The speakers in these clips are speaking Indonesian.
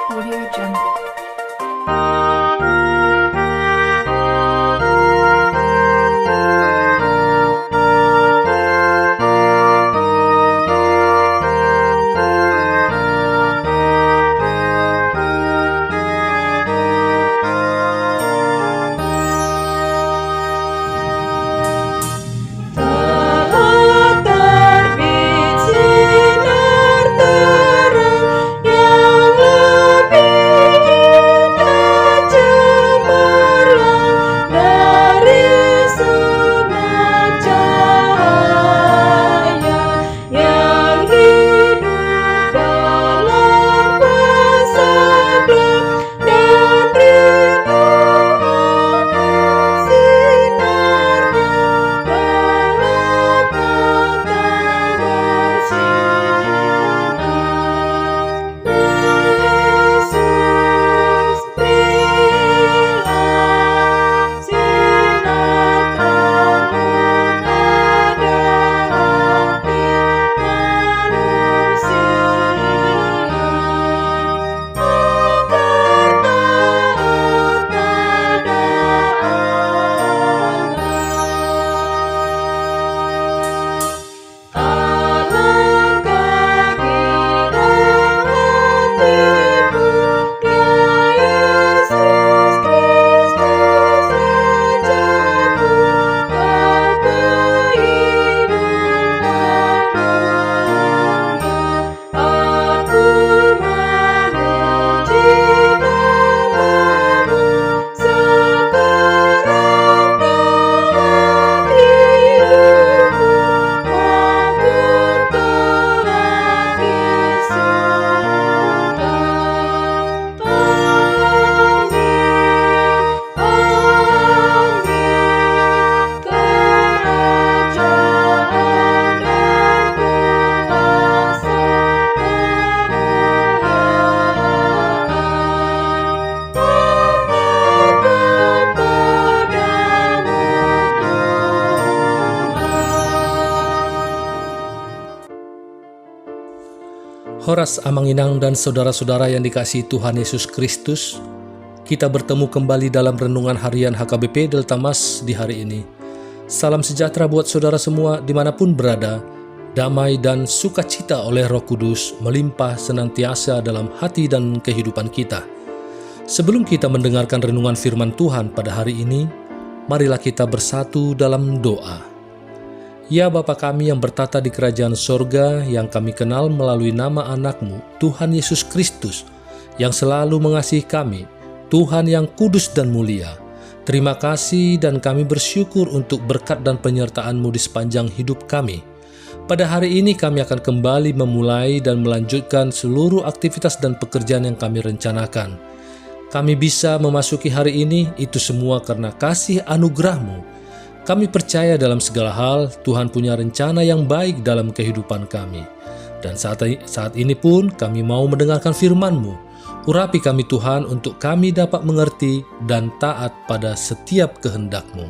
Audio Jungle. Horas Amanginang dan saudara-saudara yang dikasihi Tuhan Yesus Kristus, kita bertemu kembali dalam renungan harian HKBP Delta Mas di hari ini. Salam sejahtera buat saudara semua dimanapun berada, damai dan sukacita oleh Roh Kudus melimpah senantiasa dalam hati dan kehidupan kita. Sebelum kita mendengarkan renungan firman Tuhan pada hari ini, marilah kita bersatu dalam doa. Ya Bapa kami yang bertata di kerajaan sorga, yang kami kenal melalui nama anak-Mu, Tuhan Yesus Kristus, yang selalu mengasihi kami, Tuhan yang kudus dan mulia. Terima kasih dan kami bersyukur untuk berkat dan penyertaan-Mu di sepanjang hidup kami. Pada hari ini kami akan kembali memulai dan melanjutkan seluruh aktivitas dan pekerjaan yang kami rencanakan. Kami bisa memasuki hari ini, itu semua karena kasih anugerah-Mu. Kami percaya dalam segala hal, Tuhan punya rencana yang baik dalam kehidupan kami. Dan saat ini pun kami mau mendengarkan firman-Mu. Urapi kami Tuhan untuk kami dapat mengerti dan taat pada setiap kehendak-Mu.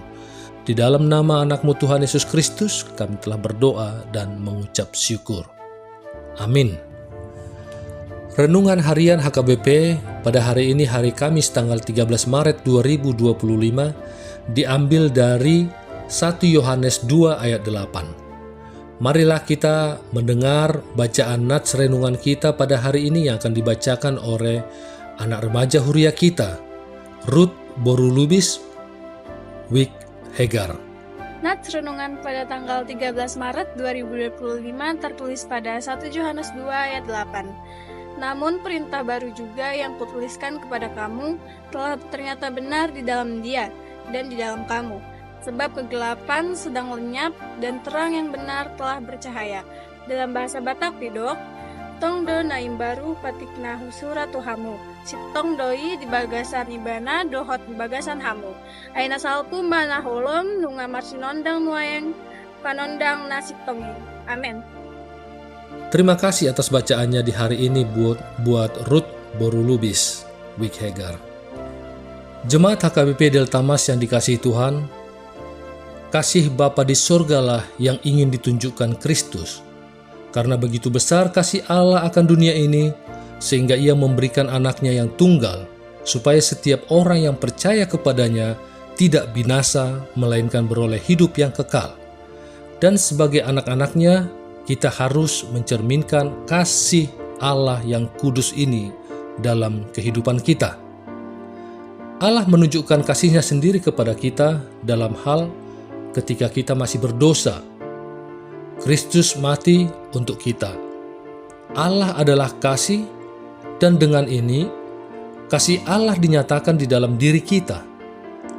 Di dalam nama anak-Mu Tuhan Yesus Kristus, kami telah berdoa dan mengucap syukur. Amin. Renungan harian HKBP pada hari ini, hari Kamis tanggal 13 Maret 2025, diambil dari 1 Yohanes 2 ayat 8. Marilah kita mendengar bacaan nats renungan kita pada hari ini yang akan dibacakan oleh anak remaja Huria kita, Ruth Borulubis Wik Hegar. Nats renungan pada tanggal 13 Maret 2025 tertulis pada 1 Yohanes 2 ayat 8. Namun perintah baru juga yang kutuliskan kepada kamu telah ternyata benar di dalam Dia dan di dalam kamu. Sebab kegelapan sedang lenyap dan terang yang benar telah bercahaya. Dalam bahasa Batak Pidok, tong do naim baru patikna husura tuhamu. Sitong doi di bagasan ibana dohot di bagasan hamu. Aina salku mana holom nunga marsinondang nuayeng panondang nasitongin. Amin. Terima kasih atas bacaannya di hari ini buat Ruth Borulubis Wik Hegar. Jemaat HKBP Delta Mas yang dikasihi Tuhan, kasih Bapa di surgalah yang ingin ditunjukkan Kristus. Karena begitu besar kasih Allah akan dunia ini, sehingga ia memberikan anaknya yang tunggal, supaya setiap orang yang percaya kepadanya tidak binasa, melainkan beroleh hidup yang kekal. Dan sebagai anak-anaknya, kita harus mencerminkan kasih Allah yang kudus ini dalam kehidupan kita. Allah menunjukkan kasih-Nya sendiri kepada kita dalam hal ketika kita masih berdosa. Kristus mati untuk kita. Allah adalah kasih, dan dengan ini kasih Allah dinyatakan di dalam diri kita.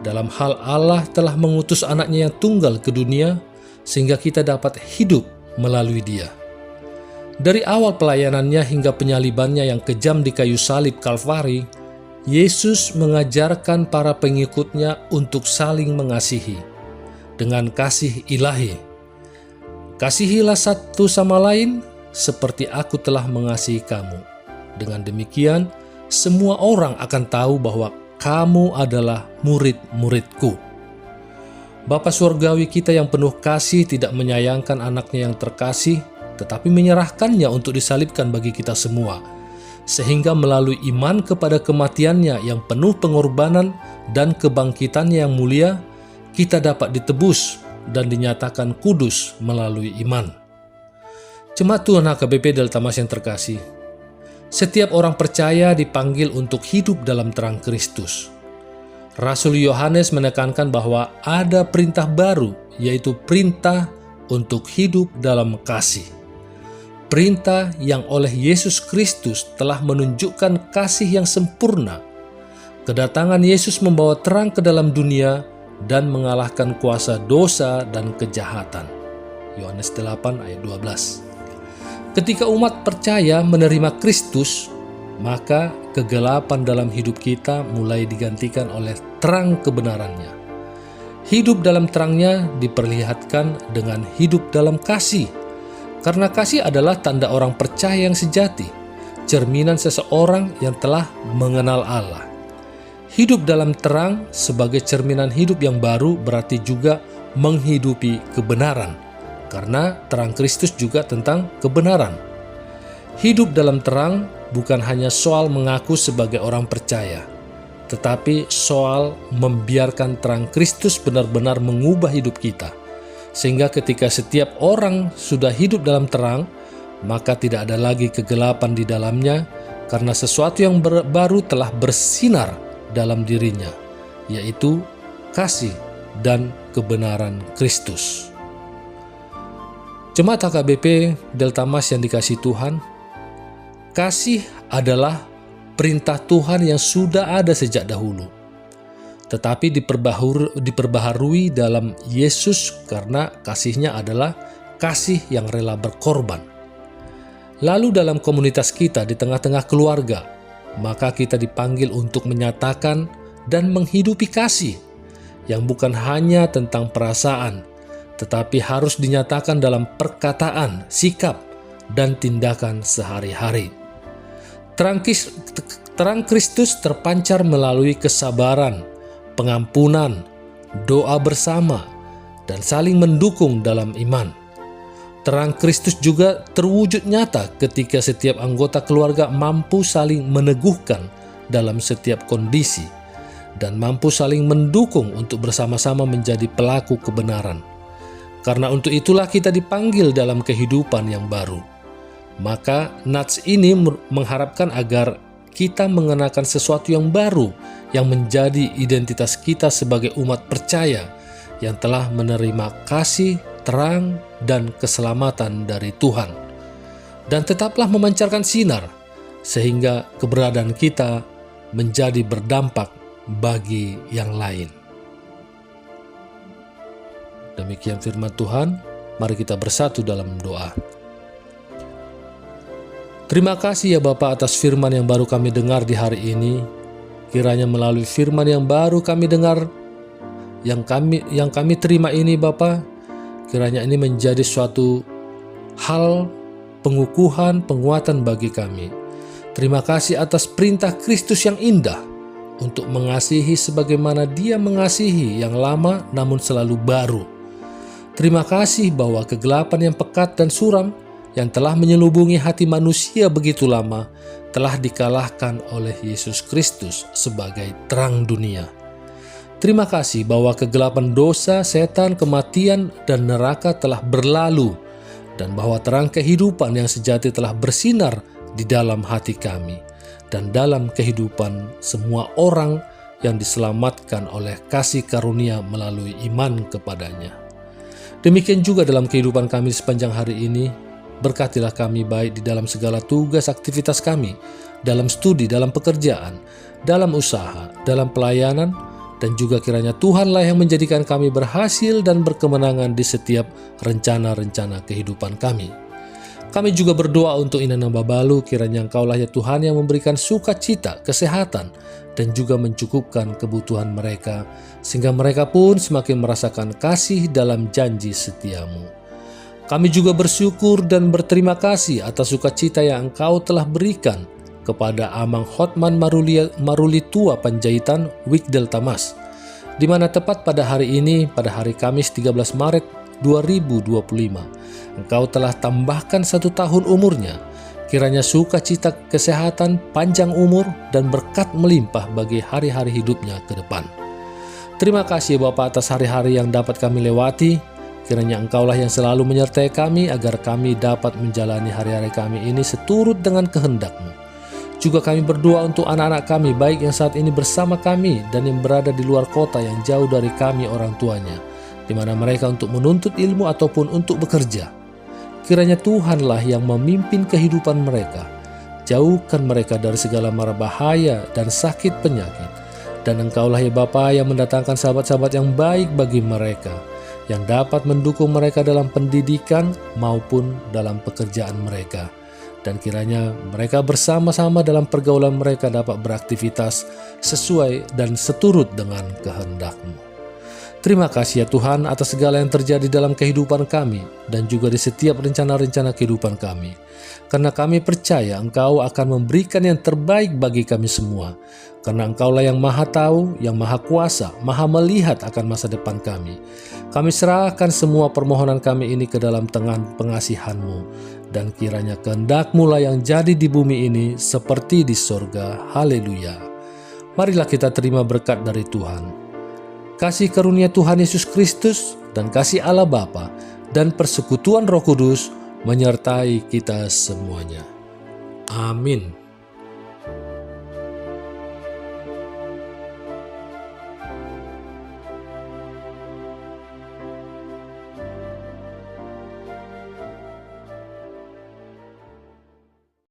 Dalam hal Allah telah mengutus anaknya yang tunggal ke dunia sehingga kita dapat hidup melalui Dia. Dari awal pelayanannya hingga penyalibannya yang kejam di kayu salib Kalvari, Yesus mengajarkan para pengikutnya untuk saling mengasihi dengan kasih ilahi. Kasihilah satu sama lain seperti aku telah mengasihi kamu. Dengan demikian, semua orang akan tahu bahwa kamu adalah murid-muridku. Bapa Surgawi kita yang penuh kasih tidak menyayangkan anaknya yang terkasih, tetapi menyerahkannya untuk disalibkan bagi kita semua, sehingga melalui iman kepada kematiannya yang penuh pengorbanan dan kebangkitannya yang mulia, kita dapat ditebus dan dinyatakan kudus melalui iman. Jemaat Tuhan HKBP Deltamas yang terkasih, setiap orang percaya dipanggil untuk hidup dalam terang Kristus. Rasul Yohanes menekankan bahwa ada perintah baru, yaitu perintah untuk hidup dalam kasih. Perintah yang oleh Yesus Kristus telah menunjukkan kasih yang sempurna. Kedatangan Yesus membawa terang ke dalam dunia dan mengalahkan kuasa dosa dan kejahatan. Yohanes 8 ayat 12. Ketika umat percaya menerima Kristus, maka kegelapan dalam hidup kita mulai digantikan oleh terang kebenarannya. Hidup dalam terangnya diperlihatkan dengan hidup dalam kasih. Karena kasih adalah tanda orang percaya yang sejati, cerminan seseorang yang telah mengenal Allah. Hidup dalam terang sebagai cerminan hidup yang baru berarti juga menghidupi kebenaran, karena terang Kristus juga tentang kebenaran. Hidup dalam terang bukan hanya soal mengaku sebagai orang percaya, tetapi soal membiarkan terang Kristus benar-benar mengubah hidup kita. Sehingga ketika setiap orang sudah hidup dalam terang, maka tidak ada lagi kegelapan di dalamnya, karena sesuatu yang baru telah bersinar dalam dirinya, yaitu kasih dan kebenaran Kristus. Jemaat HKBP Deltamas yang dikasihi Tuhan, kasih adalah perintah Tuhan yang sudah ada sejak dahulu, tetapi diperbaharui dalam Yesus karena kasih-Nya adalah kasih yang rela berkorban. Lalu dalam komunitas kita di tengah-tengah keluarga, maka kita dipanggil untuk menyatakan dan menghidupi kasih yang bukan hanya tentang perasaan, tetapi harus dinyatakan dalam perkataan, sikap, dan tindakan sehari-hari. Terang Kristus terpancar melalui kesabaran, pengampunan, doa bersama, dan saling mendukung dalam iman. Terang Kristus juga terwujud nyata ketika setiap anggota keluarga mampu saling meneguhkan dalam setiap kondisi dan mampu saling mendukung untuk bersama-sama menjadi pelaku kebenaran. Karena untuk itulah kita dipanggil dalam kehidupan yang baru. Maka nats ini mengharapkan agar kita mengenakan sesuatu yang baru yang menjadi identitas kita sebagai umat percaya yang telah menerima kasih, terang, dan keselamatan dari Tuhan. Dan tetaplah memancarkan sinar sehingga keberadaan kita menjadi berdampak bagi yang lain. Demikian firman Tuhan, mari kita bersatu dalam doa. Terima kasih ya Bapa atas firman yang baru kami dengar di hari ini. Kiranya melalui firman yang baru kami dengar, yang kami terima ini Bapa, kiranya ini menjadi suatu hal pengukuhan, penguatan bagi kami. Terima kasih atas perintah Kristus yang indah untuk mengasihi sebagaimana Dia mengasihi yang lama namun selalu baru. Terima kasih bahwa kegelapan yang pekat dan suram yang telah menyelubungi hati manusia begitu lama telah dikalahkan oleh Yesus Kristus sebagai terang dunia. Terima kasih bahwa kegelapan dosa, setan, kematian, dan neraka telah berlalu, dan bahwa terang kehidupan yang sejati telah bersinar di dalam hati kami dan dalam kehidupan semua orang yang diselamatkan oleh kasih karunia melalui iman kepadanya. Demikian juga dalam kehidupan kami sepanjang hari ini, berkatilah kami baik di dalam segala tugas aktivitas kami, dalam studi, dalam pekerjaan, dalam usaha, dalam pelayanan, dan juga kiranya Tuhanlah yang menjadikan kami berhasil dan berkemenangan di setiap rencana-rencana kehidupan kami. Kami juga berdoa untuk Inana Babalu, kiranya Engkaulah ya Tuhan yang memberikan sukacita, kesehatan, dan juga mencukupkan kebutuhan mereka, sehingga mereka pun semakin merasakan kasih dalam janji setiamu. Kami juga bersyukur dan berterima kasih atas sukacita yang Engkau telah berikan kepada Amang Hotman Maruli Tua Panjaitan Wigdel Tamas, di mana tepat pada hari ini, pada hari Kamis 13 Maret 2025, Engkau telah tambahkan 1 tahun umurnya. Kiranya sukacita, kesehatan, panjang umur, dan berkat melimpah bagi hari-hari hidupnya ke depan. Terima kasih Bapa atas hari-hari yang dapat kami lewati. Kiranya Engkaulah yang selalu menyertai kami agar kami dapat menjalani hari-hari kami ini seturut dengan kehendak-Mu. Juga kami berdoa untuk anak-anak kami, baik yang saat ini bersama kami dan yang berada di luar kota yang jauh dari kami orang tuanya, di mana mereka untuk menuntut ilmu ataupun untuk bekerja. Kiranya Tuhanlah yang memimpin kehidupan mereka. Jauhkan mereka dari segala mara bahaya dan sakit penyakit. Dan Engkaulah ya Bapa yang mendatangkan sahabat-sahabat yang baik bagi mereka, yang dapat mendukung mereka dalam pendidikan maupun dalam pekerjaan mereka. Dan kiranya mereka bersama-sama dalam pergaulan mereka dapat beraktivitas sesuai dan seturut dengan kehendak-Mu. Terima kasih ya Tuhan atas segala yang terjadi dalam kehidupan kami dan juga di setiap rencana-rencana kehidupan kami. Karena kami percaya Engkau akan memberikan yang terbaik bagi kami semua. Karena Engkaulah yang maha tahu, yang maha kuasa, maha melihat akan masa depan kami. Kami serahkan semua permohonan kami ini ke dalam tangan pengasihan-Mu. Dan kiranya kehendak-Mu lah yang jadi di bumi ini seperti di sorga. Haleluya. Marilah kita terima berkat dari Tuhan. Kasih karunia Tuhan Yesus Kristus dan kasih Allah Bapa dan persekutuan Roh Kudus menyertai kita semuanya. Amin.